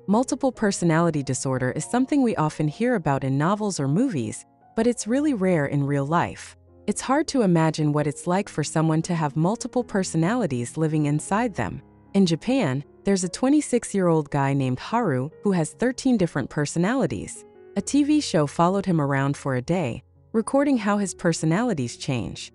Multiple personality disorder is something we often hear about in novels or movies, but it's really rare in real life. It's hard to imagine what it's like for someone to have multiple personalities living inside them. In Japan, there's a 26-year-old guy named Haru who has 13 different personalities. A TV show followed him around for a day, recording how his personalities change.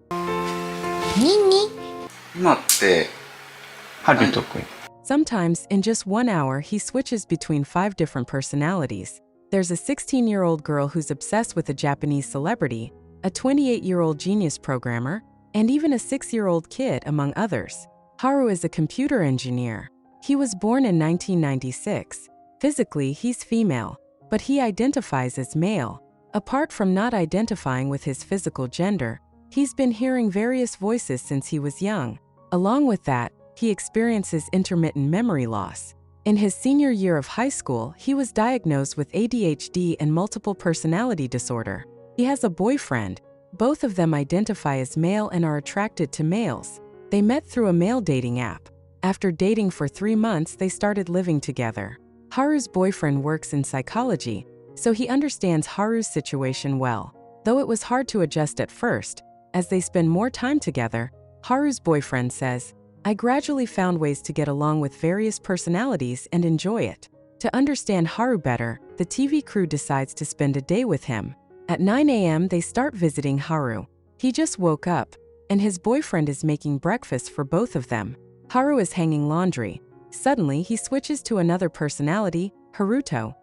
Sometimes, in just 1 hour, he switches between 5 different personalities. There's a 16-year-old girl who's obsessed with a Japanese celebrity, a 28-year-old genius programmer, and even a 6-year-old kid, among others. Haru is a computer engineer. He was born in 1996. Physically, he's female, but he identifies as male. Apart from not identifying with his physical gender, he's been hearing various voices since he was young. Along with that, he experiences intermittent memory loss. In his senior year of high school, he was diagnosed with ADHD and multiple personality disorder. He has a boyfriend. Both of them identify as male and are attracted to males. They met through a male dating app. After dating for 3 months, they started living together. Haru's boyfriend works in psychology, so he understands Haru's situation well. Though it was hard to adjust at first, as they spend more time together, Haru's boyfriend says, "I gradually found ways to get along with various personalities and enjoy it." To understand Haru better, the TV crew decides to spend a day with him. At 9 a.m., they start visiting Haru. He just woke up, and his boyfriend is making breakfast for both of them. Haru is hanging laundry. Suddenly, he switches to another personality, Haruto,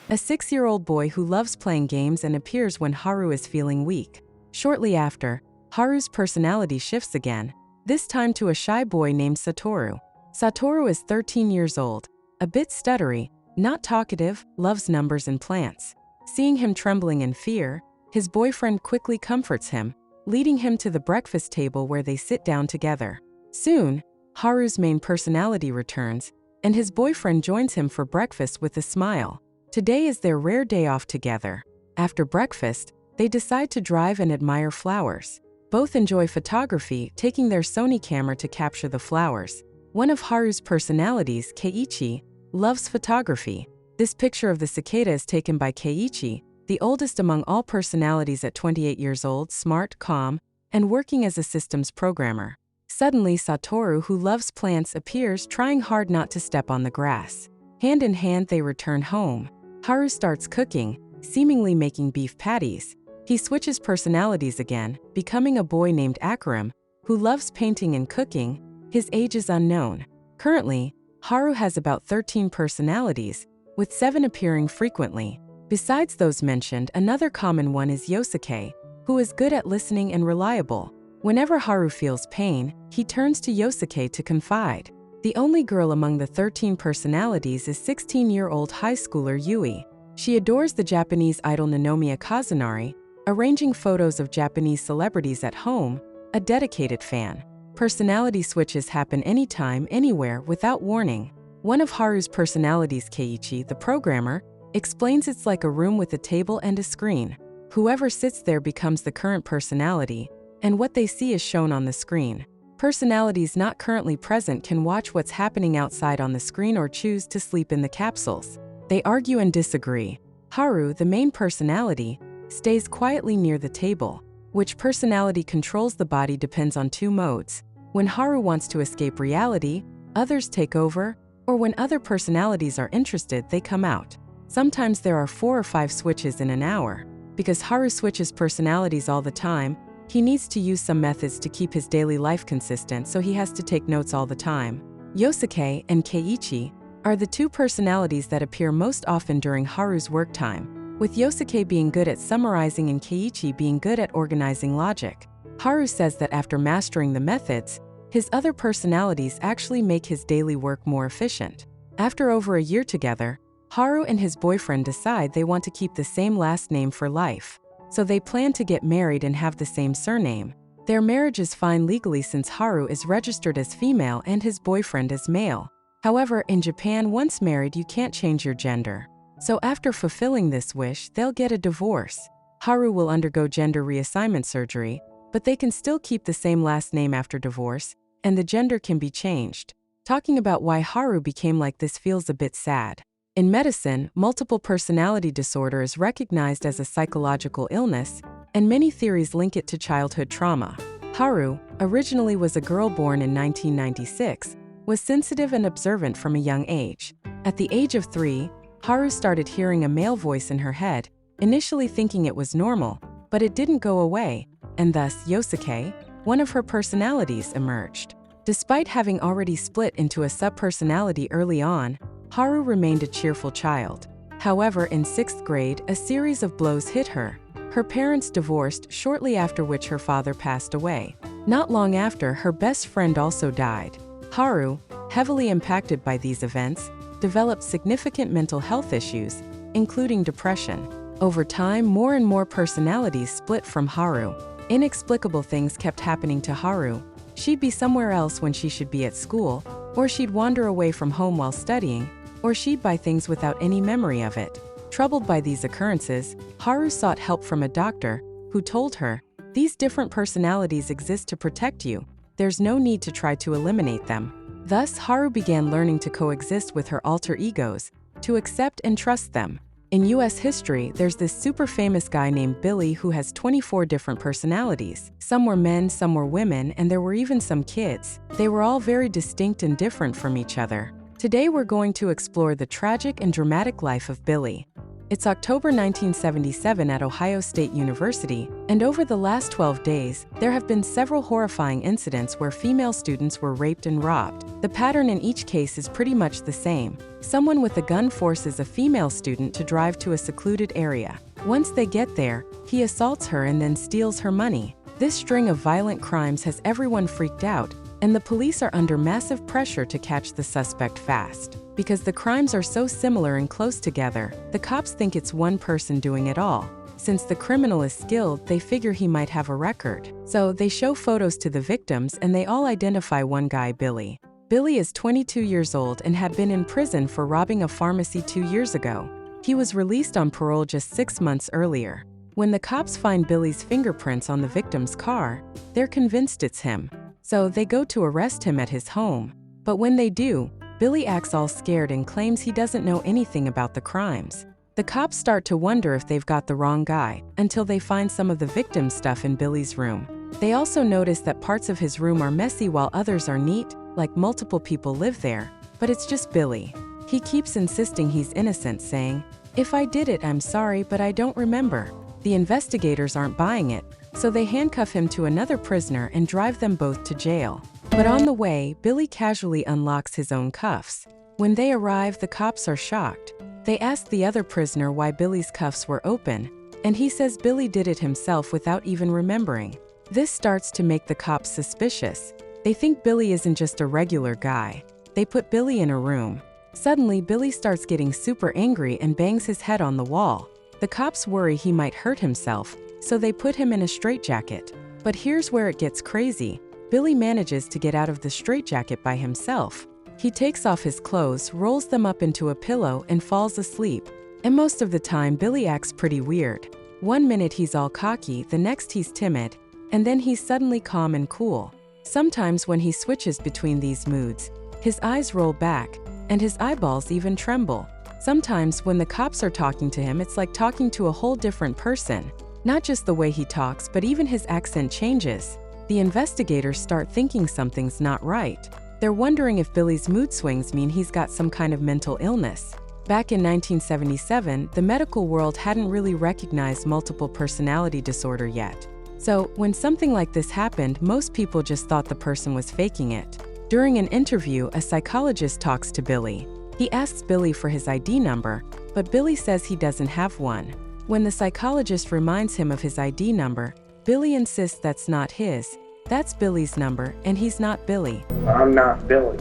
a 6-year-old boy who loves playing games and appears when Haru is feeling weak. Shortly after, Haru's personality shifts again, this time to a shy boy named Satoru. Satoru is 13 years old, a bit stuttery, not talkative, loves numbers and plants. Seeing him trembling in fear, his boyfriend quickly comforts him, leading him to the breakfast table where they sit down together. Soon, Haru's main personality returns, and his boyfriend joins him for breakfast with a smile. Today is their rare day off together. After breakfast, they decide to drive and admire flowers. Both enjoy photography, taking their Sony camera to capture the flowers. One of Haru's personalities, Keiichi, loves photography. This picture of the cicada is taken by Keiichi, the oldest among all personalities at 28 years old, smart, calm, and working as a systems programmer. Suddenly, Satoru, who loves plants, appears, trying hard not to step on the grass. Hand in hand, they return home. Haru starts cooking, seemingly making beef patties. He switches personalities again, becoming a boy named Akaram, who loves painting and cooking. His age is unknown. Currently, Haru has about 13 personalities, with 7 appearing frequently. Besides those mentioned, another common one is Yosuke, who is good at listening and reliable. Whenever Haru feels pain, he turns to Yosuke to confide. The only girl among the 13 personalities is 16-year-old high schooler Yui. She adores the Japanese idol Nanomiya Kazunari, arranging photos of Japanese celebrities at home, a dedicated fan. Personality switches happen anytime, anywhere, without warning. One of Haru's personalities, Keiichi, the programmer, explains it's like a room with a table and a screen. Whoever sits there becomes the current personality, and what they see is shown on the screen. Personalities not currently present can watch what's happening outside on the screen or choose to sleep in the capsules. They argue and disagree. Haru, the main personality, stays quietly near the table. Which personality controls the body depends on 2 modes. When Haru wants to escape reality, others take over, or when other personalities are interested, they come out. Sometimes there are 4 or 5 switches in an hour. Because Haru switches personalities all the time, he needs to use some methods to keep his daily life consistent, so he has to take notes all the time. Yosuke and Keiichi are the 2 personalities that appear most often during Haru's work time, with Yosuke being good at summarizing and Keiichi being good at organizing logic. Haru says that after mastering the methods, his other personalities actually make his daily work more efficient. After over a year together, Haru and his boyfriend decide they want to keep the same last name for life. So they plan to get married and have the same surname. Their marriage is fine legally since Haru is registered as female and his boyfriend as male. However, in Japan, once married, you can't change your gender. So after fulfilling this wish, they'll get a divorce. Haru will undergo gender reassignment surgery, but they can still keep the same last name after divorce, and the gender can be changed. talking about why Haru became like this feels a bit sad. In medicine, multiple personality disorder is recognized as a psychological illness, and many theories link it to childhood trauma. Haru, originally was a girl born in 1996, was sensitive and observant from a young age. At the age of 3, Haru started hearing a male voice in her head, initially thinking it was normal, but it didn't go away, and thus Yosuke, one of her personalities, emerged. Despite having already split into a subpersonality early on, Haru remained a cheerful child. However, in 6th grade, a series of blows hit her. Her parents divorced shortly after which her father passed away. Not long after, her best friend also died. Haru, heavily impacted by these events, developed significant mental health issues, including depression. Over time, more and more personalities split from Haru. Inexplicable things kept happening to Haru. She'd be somewhere else when she should be at school, or she'd wander away from home while studying, or she'd buy things without any memory of it. Troubled by these occurrences, Haru sought help from a doctor, who told her, "These different personalities exist to protect you. There's no need to try to eliminate them." Thus, Haru began learning to coexist with her alter egos, to accept and trust them. In US history, there's this super famous guy named Billy who has 24 different personalities. Some were men, some were women, and there were even some kids. They were all very distinct and different from each other. Today we're going to explore the tragic and dramatic life of Billy. It's October 1977 at Ohio State University, and over the last 12 days, there have been several horrifying incidents where female students were raped and robbed. The pattern in each case is pretty much the same. Someone with a gun forces a female student to drive to a secluded area. Once they get there, he assaults her and then steals her money. This string of violent crimes has everyone freaked out, and the police are under massive pressure to catch the suspect fast. Because the crimes are so similar and close together, the cops think it's one person doing it all. Since the criminal is skilled, they figure he might have a record. So they show photos to the victims and they all identify one guy, Billy. Billy is 22 years old and had been in prison for robbing a pharmacy 2 years ago. He was released on parole just 6 months earlier. When the cops find Billy's fingerprints on the victim's car, they're convinced it's him. So they go to arrest him at his home. But when they do, Billy acts all scared and claims he doesn't know anything about the crimes. The cops start to wonder if they've got the wrong guy, until they find some of the victim's stuff in Billy's room. They also notice that parts of his room are messy while others are neat, like multiple people live there, but it's just Billy. He keeps insisting he's innocent, saying, "If I did it, I'm sorry, but I don't remember." The investigators aren't buying it, so they handcuff him to another prisoner and drive them both to jail. But on the way, Billy casually unlocks his own cuffs. When they arrive, the cops are shocked. They ask the other prisoner why Billy's cuffs were open, and he says Billy did it himself without even remembering. This starts to make the cops suspicious. They think Billy isn't just a regular guy. They put Billy in a room. Suddenly, Billy starts getting super angry and bangs his head on the wall. The cops worry he might hurt himself, so they put him in a straitjacket. But here's where it gets crazy. Billy manages to get out of the straitjacket by himself. He takes off his clothes, rolls them up into a pillow, and falls asleep. And most of the time, Billy acts pretty weird. One minute he's all cocky, the next he's timid, and then he's suddenly calm and cool. Sometimes when he switches between these moods, his eyes roll back, and his eyeballs even tremble. Sometimes when the cops are talking to him, it's like talking to a whole different person. Not just the way he talks, but even his accent changes. The investigators start thinking something's not right. They're wondering if Billy's mood swings mean he's got some kind of mental illness. Back in 1977, the medical world hadn't really recognized multiple personality disorder yet. So, when something like this happened, most people just thought the person was faking it. During an interview, a psychologist talks to Billy. He asks Billy for his ID number, but Billy says he doesn't have one. When the psychologist reminds him of his ID number, Billy insists that's not his. That's Billy's number, and he's not Billy. I'm not Billy.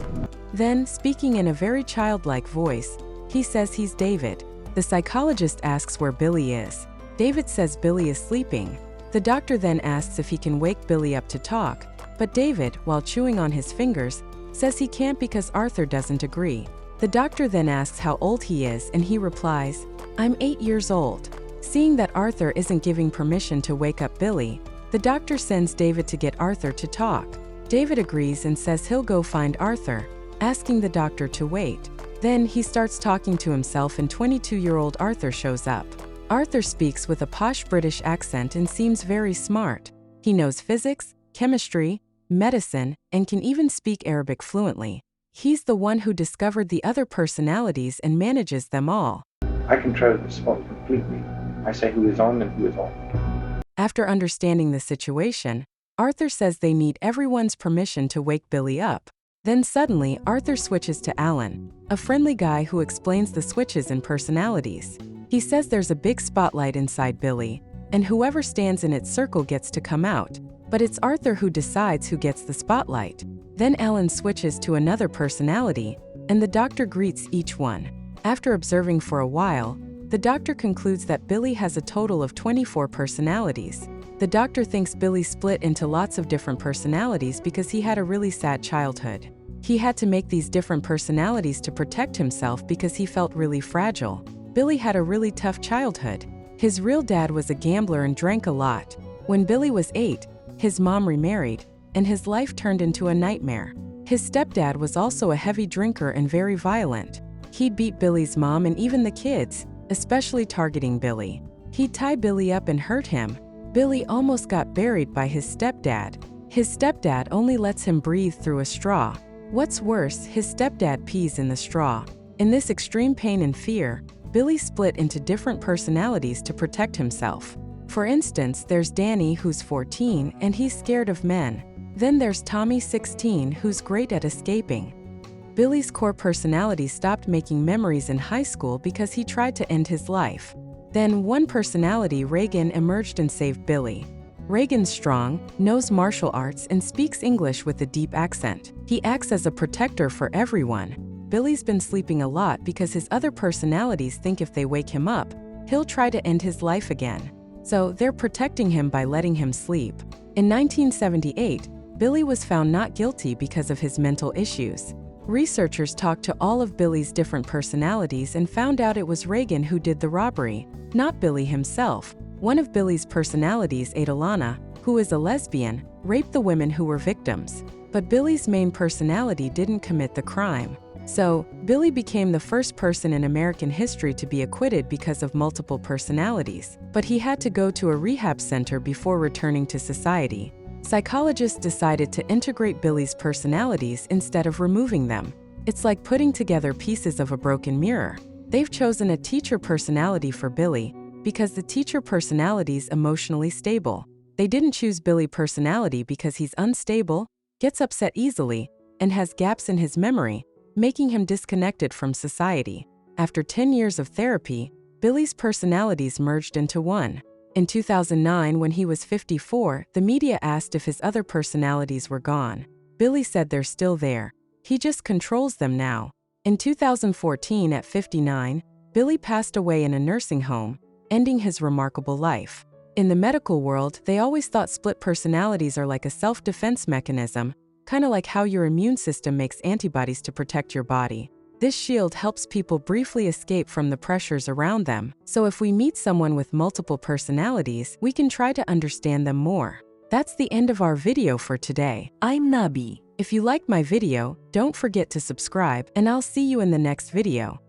Then, speaking in a very childlike voice, he says he's David. The psychologist asks where Billy is. David says Billy is sleeping. The doctor then asks if he can wake Billy up to talk, but David, while chewing on his fingers, says he can't because Arthur doesn't agree. The doctor then asks how old he is, and he replies, "I'm 8 years old." Seeing that Arthur isn't giving permission to wake up Billy, the doctor sends David to get Arthur to talk. David agrees and says he'll go find Arthur. asking the doctor to wait. Then he starts talking to himself and 22-year-old Arthur shows up. Arthur speaks with a posh British accent and seems very smart. He knows physics, chemistry, medicine, and can even speak Arabic fluently. He's the one who discovered the other personalities and manages them all. I control the spot completely. I say who is on and who is off. After understanding the situation, Arthur says they need everyone's permission to wake Billy up. Then suddenly, Arthur switches to Alan, a friendly guy who explains the switches and personalities. He says there's a big spotlight inside Billy, and whoever stands in its circle gets to come out. But it's Arthur who decides who gets the spotlight. Then Alan switches to another personality, and the doctor greets each one. After observing for a while, the doctor concludes that Billy has a total of 24 personalities. The doctor thinks Billy split into lots of different personalities because he had a really sad childhood. He had to make these different personalities to protect himself because he felt really fragile. Billy had a really tough childhood. His real dad was a gambler and drank a lot. When Billy was 8, his mom remarried, and his life turned into a nightmare. His stepdad was also a heavy drinker and very violent. He'd beat Billy's mom and even the kids, especially targeting Billy. He'd tie Billy up and hurt him. Billy almost got buried by his stepdad. His stepdad only lets him breathe through a straw. What's worse, his stepdad pees in the straw. In this extreme pain and fear, Billy split into different personalities to protect himself. For instance, there's Danny, who's 14, and he's scared of men. Then there's Tommy, 16, who's great at escaping. Billy's core personality stopped making memories in high school because he tried to end his life. Then one personality, Reagan, emerged and saved Billy. Reagan's strong, knows martial arts, and speaks English with a deep accent. He acts as a protector for everyone. Billy's been sleeping a lot because his other personalities think if they wake him up, he'll try to end his life again. So they're protecting him by letting him sleep. In 1978, Billy was found not guilty because of his mental issues. Researchers talked to all of Billy's different personalities and found out it was Reagan who did the robbery, not Billy himself. One of Billy's personalities, Adalana, who is a lesbian, raped the women who were victims. But Billy's main personality didn't commit the crime. So, Billy became the first person in American history to be acquitted because of multiple personalities. But he had to go to a rehab center before returning to society. Psychologists decided to integrate Billy's personalities instead of removing them. It's like putting together pieces of a broken mirror. They've chosen a teacher personality for Billy because the teacher personality's emotionally stable. They didn't choose Billy personality because he's unstable, gets upset easily, and has gaps in his memory, making him disconnected from society. After 10 years of therapy, Billy's personalities merged into one. In 2009, when he was 54, the media asked if his other personalities were gone. Billy said they're still there. He just controls them now. In 2014, at 59, Billy passed away in a nursing home, ending his remarkable life. In the medical world, they always thought split personalities are like a self-defense mechanism, kind of like how your immune system makes antibodies to protect your body. This shield helps people briefly escape from the pressures around them. So if we meet someone with multiple personalities, we can try to understand them more. That's the end of our video for today. I'm Nabi. If you like my video, don't forget to subscribe, and I'll see you in the next video.